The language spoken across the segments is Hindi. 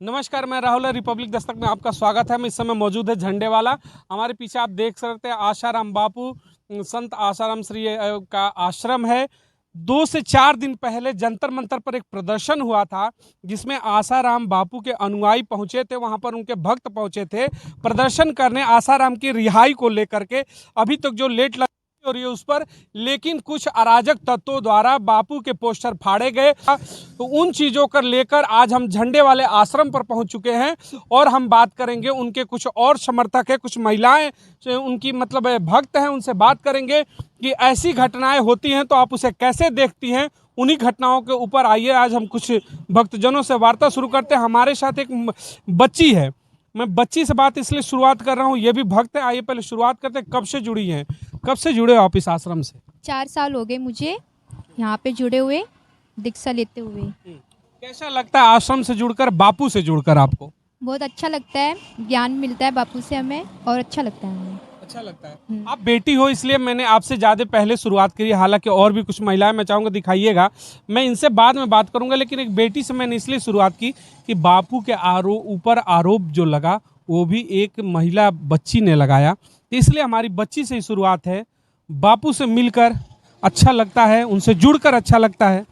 नमस्कार, मैं राहुल रिपब्लिक दस्तक में आपका स्वागत है। मैं इस समय मौजूद है झंडेवाला। हमारे पीछे आप देख सकते हैं आशाराम बापू संत आशाराम श्री का आश्रम है। 2 से 4 दिन पहले जंतर मंतर पर एक प्रदर्शन हुआ था जिसमें आशाराम बापू के अनुयायी पहुंचे थे। वहां पर उनके भक्त पहुंचे थे प्रदर्शन करने आशाराम की रिहाई को लेकर के। अभी तक जो लेट हो रही है उस पर, लेकिन कुछ अराजक तत्वों द्वारा बापू के पोस्टर फाड़े गए। तो उन चीज़ों को लेकर आज हम झंडे वाले आश्रम पर पहुंच चुके हैं और हम बात करेंगे। उनके कुछ और समर्थक है, कुछ महिलाएं उनकी मतलब भक्त हैं, उनसे बात करेंगे कि ऐसी घटनाएं होती हैं तो आप उसे कैसे देखती हैं। उन्हीं घटनाओं के ऊपर आइए आज हम कुछ भक्तजनों से वार्ता शुरू करते हैं। हमारे साथ एक बच्ची है, मैं बच्ची से बात इसलिए शुरुआत कर रहा हूँ, ये भी भक्त है। आइए पहले शुरुआत करते हैं, कब से जुड़ी हैं, कब से जुड़े हो आप इस आश्रम से? 4 साल हो गए मुझे यहाँ पे जुड़े हुए, दीक्षा लेते हुए। कैसा लगता है आश्रम से जुड़कर, बापू से जुड़कर आपको? बहुत अच्छा लगता है, ज्ञान मिलता है बापू से हमें और अच्छा लगता है हमें। अच्छा लगता है। आप बेटी हो इसलिए मैंने आपसे ज़्यादा पहले शुरुआत करी, हालांकि और भी कुछ महिलाएं मैं चाहूँगा दिखाइएगा, मैं इनसे बाद में बात करूँगा। लेकिन एक बेटी से मैंने इसलिए शुरुआत की कि बापू के ऊपर आरोप जो लगा वो भी एक महिला बच्ची ने लगाया, इसलिए हमारी बच्ची से ही शुरुआत है। बापू से मिलकर अच्छा लगता है, उनसे जुड़कर अच्छा लगता है।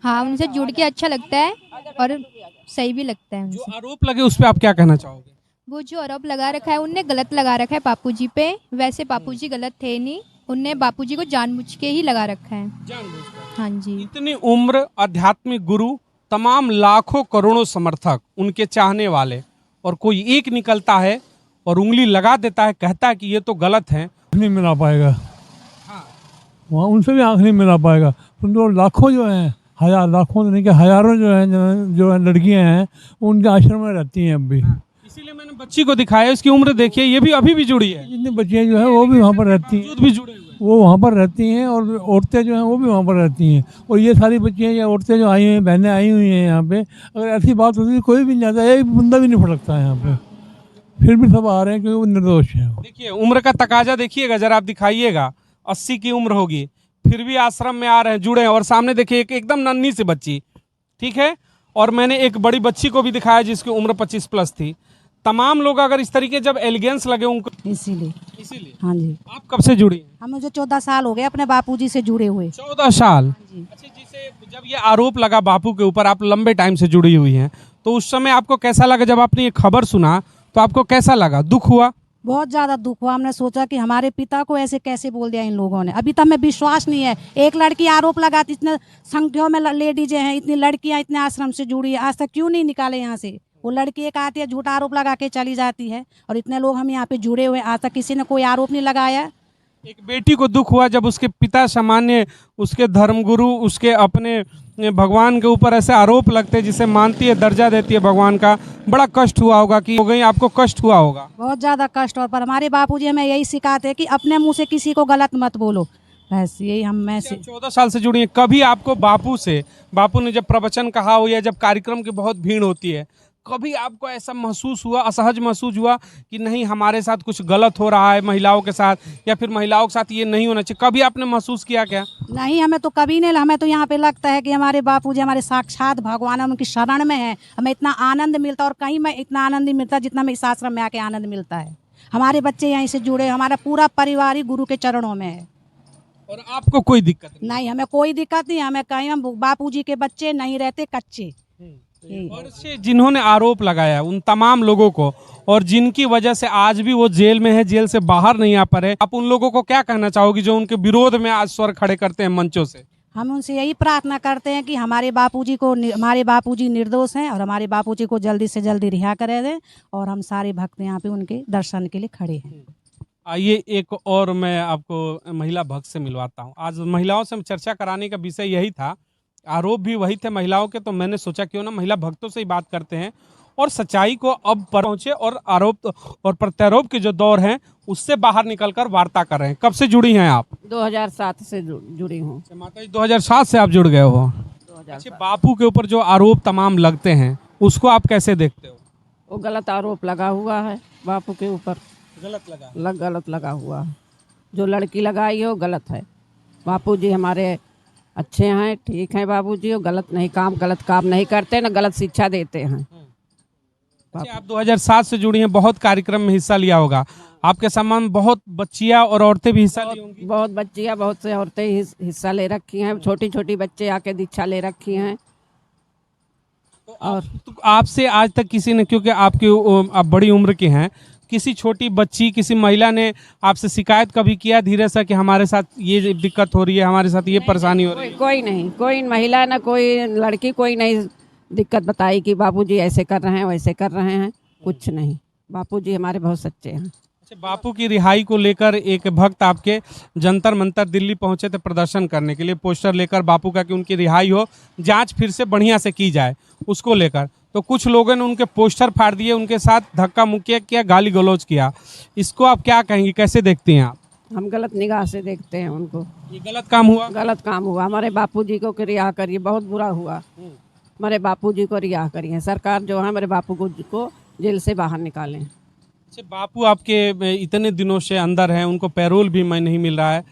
हाँ, उनसे जुड़ के अच्छा लगता है और सही भी लगता है जो उनसे। आरोप लगे उस पर आप क्या कहना चाहोगे? वो जो आरोप लगा रखा है उनने गलत लगा रखा है बापूजी पे। वैसे बापूजी गलत थे नहीं, उनने बापूजी को जानबूझ के ही लगा रखा है। जानबूझकर। हाँ जी। इतनी उम्र, आध्यात्मिक गुरु, तमाम लाखों करोड़ों समर्थक, उनके चाहने वाले, और कोई एक निकलता है और उंगली लगा देता है, कहता है कि ये तो गलत है। नहीं मिला पाएगा। हाँ। वहाँ उनसे भी आँख नहीं मिला पाएगा। उन तो लाखों जो हैं, हजार लाखों तो नहीं कि हजारों जो है लड़कियां हैं उनके आश्रम में रहती हैं अब भी। इसीलिए मैंने बच्ची को दिखाया, इसकी उम्र देखिए, ये भी अभी भी जुड़ी है। जितनी बच्चियाँ जो है वो भी वहाँ पर रहती हैं, भी जुड़े हुए हैं। वो वहाँ पर रहती हैं, और औरतें जो हैं वो भी वहाँ पर रहती हैं। और ये सारी बच्चियाँ या औरतें जो आई हुई हैं, बहनें आई हुई हैं यहाँ पे, अगर ऐसी बात होती है कोई भी नहीं जाता है, एक बंदा भी नहीं फटकता है यहाँ पे, फिर भी सब आ रहे हैं क्योंकि वो निर्दोष है। देखिए उम्र का तकाजा देखिएगा जरा, आप दिखाइएगा 80 की उम्र होगी, फिर भी आश्रम में आ रहे हैं, जुड़े हैं। और सामने देखिए एक एकदम नन्ही सी बच्ची, ठीक है। और मैंने एक बड़ी बच्ची को भी दिखाया जिसकी उम्र 25 प्लस थी। तमाम लोग अगर इस तरीके जब एलिगेंस लगे उनको, इसीलिए हाँ जी। आप कब से जुड़ी हैं? हम मुझे 14 साल हो गए अपने बापूजी से जुड़े हुए। 14 साल। जी। अच्छा, जिसे जब ये आरोप लगा बापू के ऊपर, आप लंबे टाइम से जुड़ी हुई हैं, तो उस समय आपको कैसा लगा? जब आपने ये खबर सुना तो आपको कैसा लगा? दुख हुआ? बहुत ज़्यादा दुख हुआ। हमने सोचा कि हमारे पिता को ऐसे कैसे बोल दिया इन लोगों ने। अभी तक हमें विश्वास नहीं है। एक लड़की आरोप लगाती, इतने संख्या में लेडीज हैं, इतनी लड़कियां इतने आश्रम से जुड़ी है, आज तक क्यों नहीं निकाले यहाँ से? वो लड़की एक आती है, झूठा आरोप लगा के चली जाती है, और इतने लोग हम यहाँ पे जुड़े हुए, आज तक किसी ने कोई आरोप नहीं लगाया। एक बेटी को दुख हुआ जब उसके पिता सामान्य, उसके धर्मगुरु, उसके अपने भगवान के ऊपर ऐसे आरोप लगते जिसे मानती है, दर्जा देती है भगवान का। बड़ा कष्ट हुआ होगा कि हो गई, आपको कष्ट हुआ होगा? बहुत ज़्यादा कष्ट। और पर हमारे बापूजी हमें यही सिखाते हैं कि अपने मुँह से किसी को गलत मत बोलो, बस यही हम में से। 14 साल से जुड़ी हैं, कभी आपको बापू से, बापू ने जब प्रवचन कहा हो या जब कार्यक्रम की बहुत भीड़ होती है, कभी आपको ऐसा महसूस हुआ, असहज महसूस हुआ कि नहीं हमारे साथ कुछ गलत हो रहा है महिलाओं के साथ, या फिर महिलाओं के साथ ये नहीं होना चाहिए? कभी आपने महसूस किया क्या? नहीं, हमें तो कभी नहीं। हमें तो यहाँ पे लगता है कि हमारे बापूजी हमारे साक्षात भगवान है, उनकी शरण में है। हमें इतना आनंद मिलता है, और कहीं में इतना आनंद नहीं मिलता जितना हमें इस आश्रम में आके आनंद मिलता है। हमारे बच्चे यहीं से जुड़े, हमारा पूरा परिवार ही गुरु के चरणों में है। और आपको कोई दिक्कत नहीं, हमें कोई दिक्कत नहीं। हमें कहीं हम बापूजी के बच्चे नहीं रहते कच्चे। और से जिन्होंने आरोप लगाया उन तमाम लोगों को, और जिनकी वजह से आज भी वो जेल में है, जेल से बाहर नहीं आ पा रहे, आप उन लोगों को क्या कहना चाहोगी जो उनके विरोध में आज स्वर खड़े करते हैं मंचों से? हम उनसे यही प्रार्थना करते हैं कि हमारे बापूजी निर्दोष हैं, और हमारे बापूजी को जल्दी से जल्दी रिहा करे दें, और हम सारे भक्त यहाँ पे उनके दर्शन के लिए खड़े हैं। आइए एक और मैं आपको महिला भक्त से मिलवाता हूँ। आज महिलाओं से चर्चा कराने का विषय यही था, आरोप भी वही थे महिलाओं के, तो मैंने सोचा क्यों ना महिला भक्तों से ही बात करते हैं और सच्चाई को अब पहुंचे, और आरोप और प्रत्यारोप के जो दौर हैं उससे बाहर निकलकर वार्ता कर रहे हैं। कब से जुड़ी हैं आप? 2007 से जुड़ी हूँ। माता जी 2007 से आप जुड़ गए हो। 2007। अच्छा, बापू के ऊपर जो आरोप तमाम लगते हैं उसको आप कैसे देखते हो? वो गलत आरोप लगा हुआ है बापू के ऊपर, गलत लगा हुआ है। जो लड़की लगाई है वो गलत है। बापूजी हमारे अच्छे हैं, ठीक हैं बाबूजी, वो गलत काम नहीं करते, ना गलत शिक्षा देते हैं। अच्छा, आप 2007 से जुड़ी हैं, बहुत कार्यक्रम में हिस्सा लिया होगा। आपके सामान बहुत बच्चियां और औरतें भी हिस्सा ली होंगी। बहुत बच्चियाँ, बहुत से औरतें हिस्सा ले रखी हैं, छोटी छोटी बच्चे आके दीक्षा ले रखी हैं। और तो आपसे आज तक किसी ने, क्योंकि आप बड़ी उम्र के हैं, किसी छोटी बच्ची, किसी महिला ने आपसे शिकायत कभी किया धीरे से कि हमारे साथ ये दिक्कत हो रही है, हमारे साथ ये परेशानी हो रही है? कोई नहीं, कोई महिला ना कोई लड़की, कोई नहीं दिक्कत बताई कि बापूजी ऐसे कर रहे हैं, वैसे कर रहे हैं, कुछ नहीं। बापूजी हमारे बहुत सच्चे हैं। अच्छा, बापू की रिहाई को लेकर एक भक्त आपके जंतर मंतर दिल्ली पहुंचे थे प्रदर्शन करने के लिए, पोस्टर लेकर बापू का कि उनकी रिहाई हो, जांच फिर से बढ़िया से की जाए, उसको लेकर। तो कुछ लोगों ने उनके पोस्टर फाड़ दिए, उनके साथ धक्का मुक्की किया, गाली गलौज किया। इसको आप क्या कहेंगी, कैसे देखती हैं आप? हम गलत निगाह से देखते हैं उनको। ये गलत काम हुआ। गलत काम हुआ, हमारे बापूजी को रिहा करिए, बहुत बुरा हुआ। हमारे बापूजी को रिहा करिए, सरकार जो है हमारे बापू को जेल से बाहर निकालें। अच्छा, बापू आपके इतने दिनों से अंदर हैं, उनको पैरोल भी मैं नहीं मिल रहा है,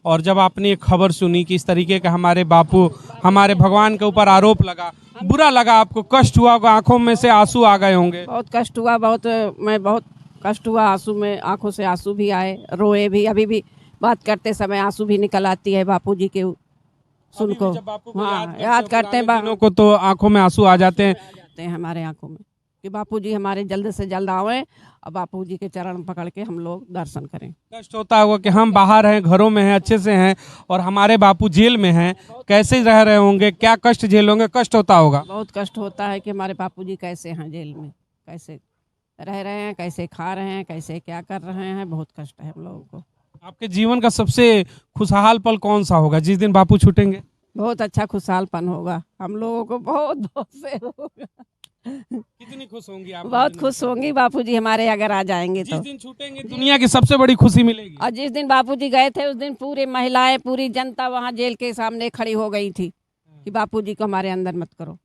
और जब आपने एक खबर सुनी कि इस तरीके का हमारे बापू, हमारे भगवान के ऊपर आरोप लगा, बुरा लगा आपको, कष्ट हुआ होगा, आंखों में से आंसू आ गए होंगे? बहुत कष्ट हुआ, बहुत कष्ट हुआ, आंसू में, आंखों से आंसू भी आए, रोए भी। अभी भी बात करते समय आंसू भी निकल आती है बापूजी के सुन को। जब बापू को हाँ, याद करते हैं दिनों को तो आंखों में आंसू आ जाते हैं। हमारे आंखों में कि बापूजी हमारे जल्द से जल्द आवे और बापूजी के चरण पकड़ के हम लोग दर्शन करें। कष्ट होता होगा कि हम बाहर हैं, घरों में हैं, अच्छे से हैं, और हमारे बापू जेल में हैं, कैसे रह रहे होंगे, क्या कष्ट झेल होंगे, कष्ट होता होगा। बहुत कष्ट होता है कि हमारे बापूजी कैसे हैं जेल में, कैसे रह रहे हैं, कैसे खा रहे हैं, कैसे क्या कर रहे हैं, बहुत कष्ट है हम लोगों को। आपके जीवन का सबसे खुशहाल पल कौन सा होगा जिस दिन बापू छूटेंगे? बहुत अच्छा खुशहालपन होगा हम लोगों को, बहुत से होगा। कितनी खुश होंगी आप? बहुत खुश होंगी बापूजी हमारे अगर आ जाएंगे जिस तो। दिन छूटेंगे दुनिया की सबसे बड़ी खुशी मिलेगी। और जिस दिन बापूजी गए थे उस दिन पूरी महिलाएं, पूरी जनता वहाँ जेल के सामने खड़ी हो गई थी कि बापूजी को हमारे अंदर मत करो।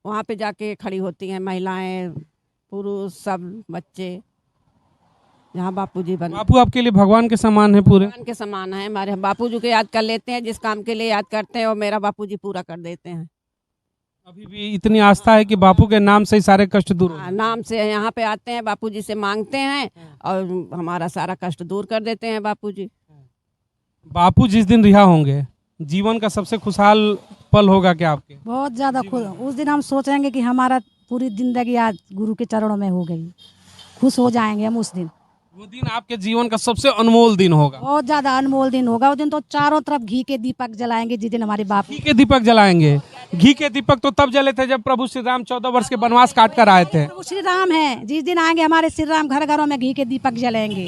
वहाँ पे जाके खड़ी होती हैं महिलाएं, पुरुष, सब बच्चे, जहाँ बापूजी बने। बापू आपके लिए भगवान के समान है, पूरे भगवान के समान है हमारे। बापूजी को याद कर लेते हैं, जिस काम के लिए याद करते हैं वो मेरा बापूजी पूरा कर देते हैं। अभी भी इतनी आस्था है कि बापू के नाम से ही सारे कष्ट दूर हो हाँ, नाम से यहाँ पे आते हैं, बापूजी से मांगते हैं और हमारा सारा कष्ट दूर कर देते हैं बापूजी। बापू जिस दिन रिहा होंगे, जीवन का सबसे खुशहाल पल होगा क्या आपके? बहुत ज़्यादा खुश। उस दिन हम सोचेंगे कि हमारा पूरी जिंदगी आज गुरु के चरणों में हो गई, खुश हो जाएंगे हम उस दिन। वो दिन आपके जीवन का सबसे अनमोल दिन होगा। बहुत ज़्यादा अनमोल दिन होगा उस दिन। तो चारों तरफ घी के दीपक जलाएंगे जिस दिन हमारे बाप। घी के दीपक जलाएंगे। घी के दीपक तो तब जले थे जब प्रभु श्री राम 14 वर्ष के वनवास काट कर आए थे। प्रभु श्री राम है, जिस दिन आएंगे हमारे श्री राम, घर घरों में घी के दीपक जलेंगे।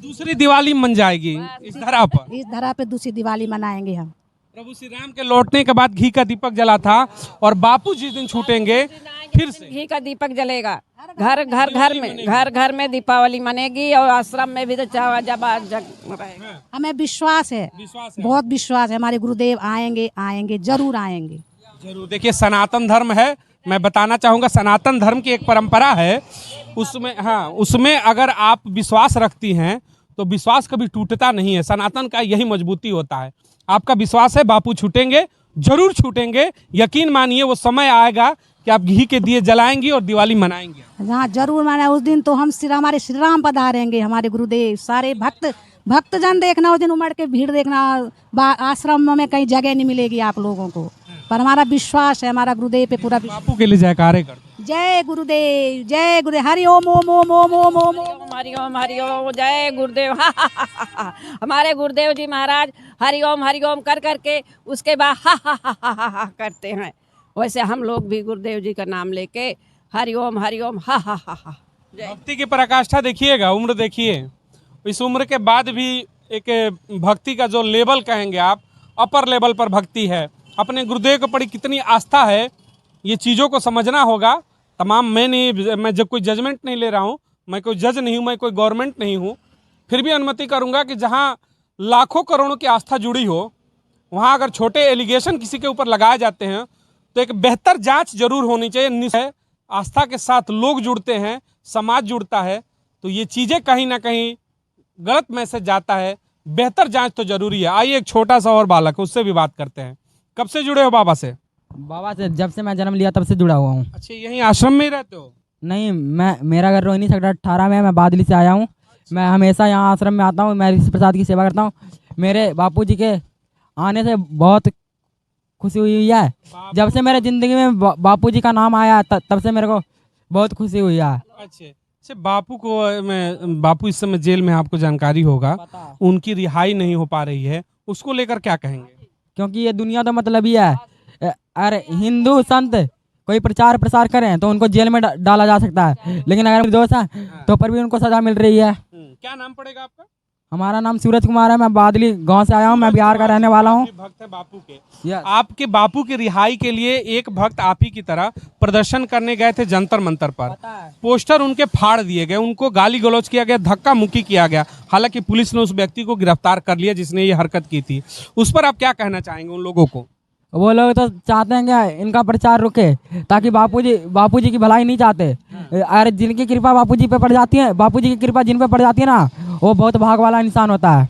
दूसरी दिवाली मन जाएगी इस धरा पर। इस धरा पे दूसरी दिवाली मनाएंगे हम। प्रभु श्री राम के लौटने के बाद घी का दीपक जला था, और बापू जिस दिन छूटेंगे फिर से घी का दीपक जलेगा। घर घर में दीपावली मनेगी, और आश्रम में भी तो जब रहेगा। हमें विश्वास है, बहुत विश्वास है, हमारे गुरुदेव आएंगे, जरूर आएंगे। जरूर। देखिए, सनातन धर्म है, मैं बताना चाहूँगा, सनातन धर्म की एक परंपरा है, उसमें अगर आप विश्वास रखती हैं तो विश्वास कभी टूटता नहीं है। सनातन का यही मजबूती होता है। आपका विश्वास है बापू छूटेंगे, जरूर छूटेंगे, यकीन मानिए वो समय आएगा कि आप घी के दिए जलाएंगी और दिवाली मनाएंगे। हाँ, जरूर माना। उस दिन तो हम हमारे श्री राम पधारेंगे, हमारे गुरुदेव, सारे भक्तजन देखना, उस दिन उमड़ के भीड़ देखना। आश्रम में कहीं जगह नहीं मिलेगी आप लोगों को, पर हमारा विश्वास है, हमारा गुरुदेव पे पूरा विश्वास। बापू के लिए जयकारे कर। जय गुरुदेव, जय गुरुदेव, हरि ओम ओम ओम ओम ओम ओम ओम। हरि ओम, जय गुरुदेव। हमारे गुरुदेव जी महाराज हरि ओम कर करके उसके बाद हा करते हैं। वैसे हम लोग भी गुरुदेव जी का नाम लेके हरि ओम हा। भक्ति की पराकाष्ठा देखिएगा, उम्र देखिए, इस उम्र के बाद भी एक भक्ति का जो लेवल कहेंगे आप, अपर लेवल पर भक्ति है। अपने गुरुदेव के प्रति कितनी आस्था है, ये चीज़ों को समझना होगा। तमाम मैं जब कोई जजमेंट नहीं ले रहा हूँ, मैं कोई जज नहीं हूँ, मैं कोई गवर्नमेंट नहीं हूँ, फिर भी अनुमति करूँगा कि जहाँ लाखों करोड़ों की आस्था जुड़ी हो, वहाँ अगर छोटे एलिगेशन किसी के ऊपर लगाए जाते हैं तो एक बेहतर जांच जरूर होनी चाहिए। आस्था के साथ लोग जुड़ते हैं, समाज जुड़ता है, तो ये चीज़ें कहीं ना कहीं गलत मैसेज जाता है। बेहतर जांच तो जरूरी है। आइए एक छोटा सा और बालक है, उससे भी बात करते हैं। कब से जुड़े हो बाबा से? बाबा से जब से मैं जन्म लिया तब से जुड़ा हुआ हूँ। अच्छा, यहीं आश्रम में ही रहते हो? नहीं, मैं मेरा घर रोहिणी सेक्टर 18 में है। मैं बादली से आया हूँ। मैं हमेशा यहाँ आश्रम में आता हूँ। मैं ऋषि प्रसाद की सेवा करता हूँ। मेरे बापूजी के आने से बहुत खुशी हुई है। जब से मेरे ज़िंदगी में बापूजी का नाम आया तब से मेरे को बहुत खुशी हुई है। अच्छा, बापू को बापू इस समय जेल में, आपको जानकारी होगा, उनकी रिहाई नहीं हो पा रही है, उसको लेकर क्या कहेंगे? क्योंकि ये दुनिया तो मतलब ही है। अरे हिंदू संत कोई प्रचार प्रसार करें तो उनको जेल में डाला जा सकता है, लेकिन अगर निर्दोष है तो पर भी उनको सजा मिल रही है। क्या नाम पड़ेगा आपका? हमारा नाम सूरज कुमार है। मैं बादली गांव से आया हूँ। मैं बिहार का रहने वाला हूँ। भक्त है बापू के। आपके बापू की रिहाई के लिए एक भक्त आप ही की तरह प्रदर्शन करने गए थे जंतर मंतर पर। पोस्टर उनके फाड़ दिए गए, उनको गाली गलौज किया गया, धक्का मुक्की किया गया। हालांकि पुलिस ने उस व्यक्ति को गिरफ्तार कर लिया जिसने ये हरकत की थी। उस पर आप क्या कहना चाहेंगे उन लोगों को? वो लोग तो चाहते हैं कि इनका प्रचार रुके, ताकि बापूजी की भलाई नहीं चाहते। अरे जिनकी कृपा बापूजी पे पड़ जाती है, बापूजी की कृपा जिन पे पड़ जाती है ना, वो बहुत भाग वाला इंसान होता है।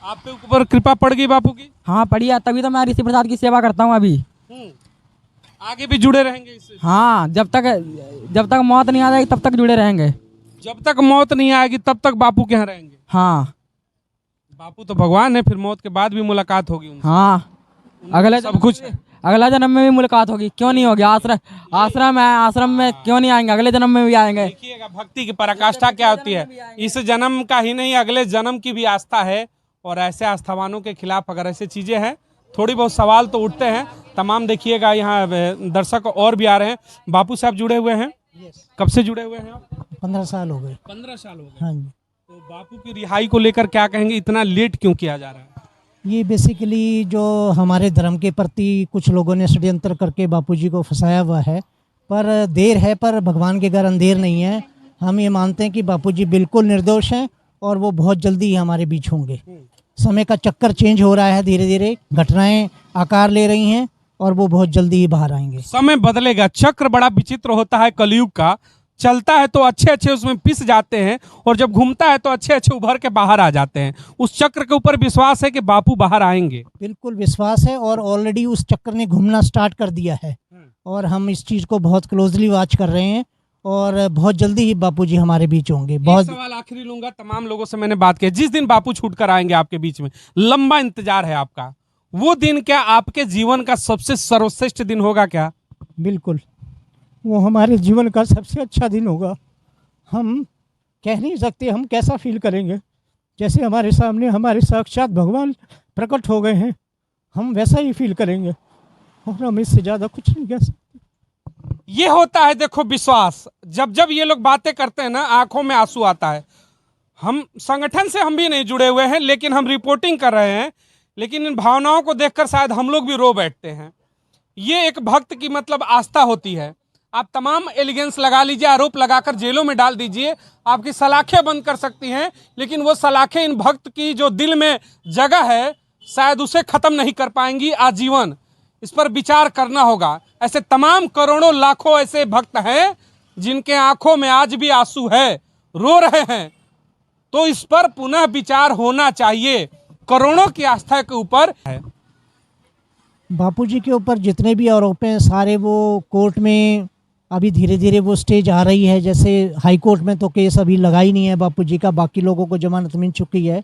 आप पे ऊपर कृपा पड़ गई बापू की? हाँ पड़ी है, तभी तो मैं ऋषि प्रसाद की सेवा करता हूँ अभी। आगे भी जुड़े रहेंगे इससे? हाँ, जब तक मौत नहीं आ जाएगी तब तक जुड़े रहेंगे। जब तक मौत नहीं आएगी तब तक बापू के यहाँ रहेंगे? हाँ, बापू तो भगवान है, फिर मौत के बाद भी मुलाकात होगी उनसे। हाँ, अगले सब कुछ है। अगला जन्म में भी मुलाकात होगी, क्यों नहीं होगी? आश्रम है, आश्रम में क्यों नहीं आएंगे? अगले जन्म में भी आएंगे। देखिएगा भक्ति की पराकाष्ठा क्या होती है। इस जन्म का ही नहीं, अगले जन्म की भी आस्था है। और ऐसे आस्थावानों के खिलाफ अगर ऐसे चीजें हैं, थोड़ी बहुत सवाल तो उठते हैं तमाम। देखिएगा यहाँ दर्शक और भी आ रहे हैं। बापू साहब जुड़े हुए हैं? कब से जुड़े हुए हैं आप? 15 साल हो गए। 15 साल हो गए। हाँ जी। तो बापू की रिहाई को लेकर क्या कहेंगे? इतना लेट क्यों किया जा रहा है? ये बेसिकली जो हमारे धर्म के प्रति कुछ लोगों ने षड्यंत्र करके बापूजी को फंसाया हुआ है, पर देर है पर भगवान के घर अंधेर नहीं है। हम ये मानते हैं कि बापूजी बिल्कुल निर्दोष हैं और वो बहुत जल्दी ही हमारे बीच होंगे। समय का चक्कर चेंज हो रहा है, धीरे धीरे घटनाएं आकार ले रही हैं और वो बहुत जल्दी ही बाहर आएंगे। समय बदलेगा, चक्र बड़ा विचित्र होता है कलयुग का। चलता है तो अच्छे अच्छे उसमें पिस जाते हैं, और जब घूमता है तो अच्छे अच्छे उभर के बाहर आ जाते हैं। उस चक्र के ऊपर विश्वास है कि बापू बाहर आएंगे? बिल्कुल विश्वास है, और ऑलरेडी उस चक्कर ने घूमना स्टार्ट कर दिया है और हम इस चीज़ को बहुत क्लोजली वॉच कर रहे हैं और बहुत जल्दी ही बापूजी हमारे बीच होंगे। बहुत सवाल आखिरी लूंगा, तमाम लोगों से मैंने बात की, जिस दिन बापू छूट कर आएंगे आपके बीच में, लंबा इंतजार है आपका, वो दिन क्या आपके जीवन का सबसे सर्वश्रेष्ठ दिन होगा क्या? बिल्कुल, वो हमारे जीवन का सबसे अच्छा दिन होगा। हम कह नहीं सकते हम कैसा फील करेंगे। जैसे हमारे सामने हमारे साक्षात भगवान प्रकट हो गए हैं, हम वैसा ही फील करेंगे और हम इससे ज़्यादा कुछ नहीं कह सकते। ये होता है देखो विश्वास। जब जब ये लोग बातें करते हैं ना, आंखों में आंसू आता है। हम संगठन से हम भी नहीं जुड़े हुए हैं, लेकिन हम रिपोर्टिंग कर रहे हैं, लेकिन इन भावनाओं को देखकर शायद हम लोग भी रो बैठते हैं। ये एक भक्त की मतलब आस्था होती है। आप तमाम एलिगेंस लगा लीजिए, आरोप लगाकर जेलों में डाल दीजिए, आपकी सलाखें बंद कर सकती हैं, लेकिन वो सलाखें इन भक्त की जो दिल में जगह है शायद उसे खत्म नहीं कर पाएंगी आजीवन। इस पर विचार करना होगा। ऐसे तमाम करोड़ों लाखों ऐसे भक्त हैं जिनके आंखों में आज भी आंसू है, रो रहे हैं। तो इस पर पुनः विचार होना चाहिए। करोड़ों की आस्था के ऊपर है। बापूजी के ऊपर जितने भी आरोप हैं सारे वो कोर्ट में अभी धीरे धीरे वो स्टेज आ रही है। जैसे हाई कोर्ट में तो केस अभी लगा ही नहीं है बापूजी का, बाकी लोगों को जमानत मिल चुकी है,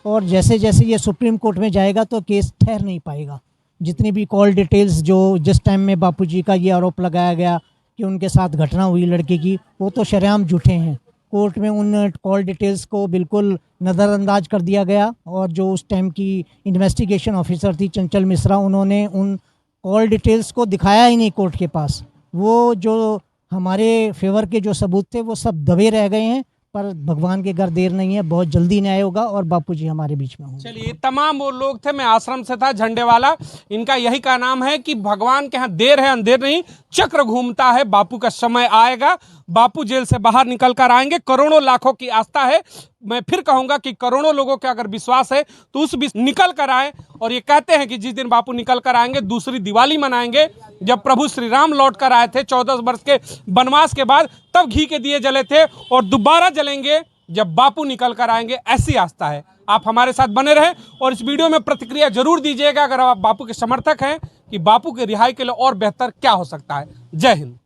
और जैसे जैसे ये सुप्रीम कोर्ट में जाएगा तो केस ठहर नहीं पाएगा। जितनी भी कॉल डिटेल्स जो जिस टाइम में बापूजी का ये आरोप लगाया गया कि उनके साथ घटना हुई लड़के की, वो तो शरेआम झूठे हैं। कोर्ट में उन कॉल डिटेल्स को बिल्कुल नज़रअंदाज कर दिया गया, और जो उस टाइम की इन्वेस्टिगेशन ऑफिसर थी चंचल मिश्रा, उन्होंने उन कॉल डिटेल्स को दिखाया ही नहीं कोर्ट के पास। वो जो हमारे फेवर के जो सबूत थे वो सब दबे रह गए हैं। पर भगवान के घर देर नहीं है, बहुत जल्दी न्याय होगा और बापूजी हमारे बीच में होंगे। चलिए, तमाम वो लोग थे, मैं आश्रम से था झंडे वाला। इनका यही का नाम है कि भगवान के यहाँ देर है अंधेर नहीं, चक्र घूमता है। बापू का समय आएगा, बापू जेल से बाहर निकल कर आएंगे। करोड़ों लाखों की आस्था है। मैं फिर कहूंगा कि करोड़ों लोगों का अगर विश्वास है तो उस निकल कर आए। और ये कहते हैं कि जिस दिन बापू निकल कर आएंगे दूसरी दिवाली मनाएंगे। जब प्रभु श्री राम लौट कर आए थे 14 वर्ष के वनवास के बाद, तब घी के दिए जले थे, और दोबारा जलेंगे जब बापू निकल कर आएंगे। ऐसी आस्था है। आप हमारे साथ बने रहें और इस वीडियो में प्रतिक्रिया जरूर दीजिएगा अगर आप बापू के समर्थक हैं, कि बापू के रिहाई के लिए और बेहतर क्या हो सकता है। जय हिंद।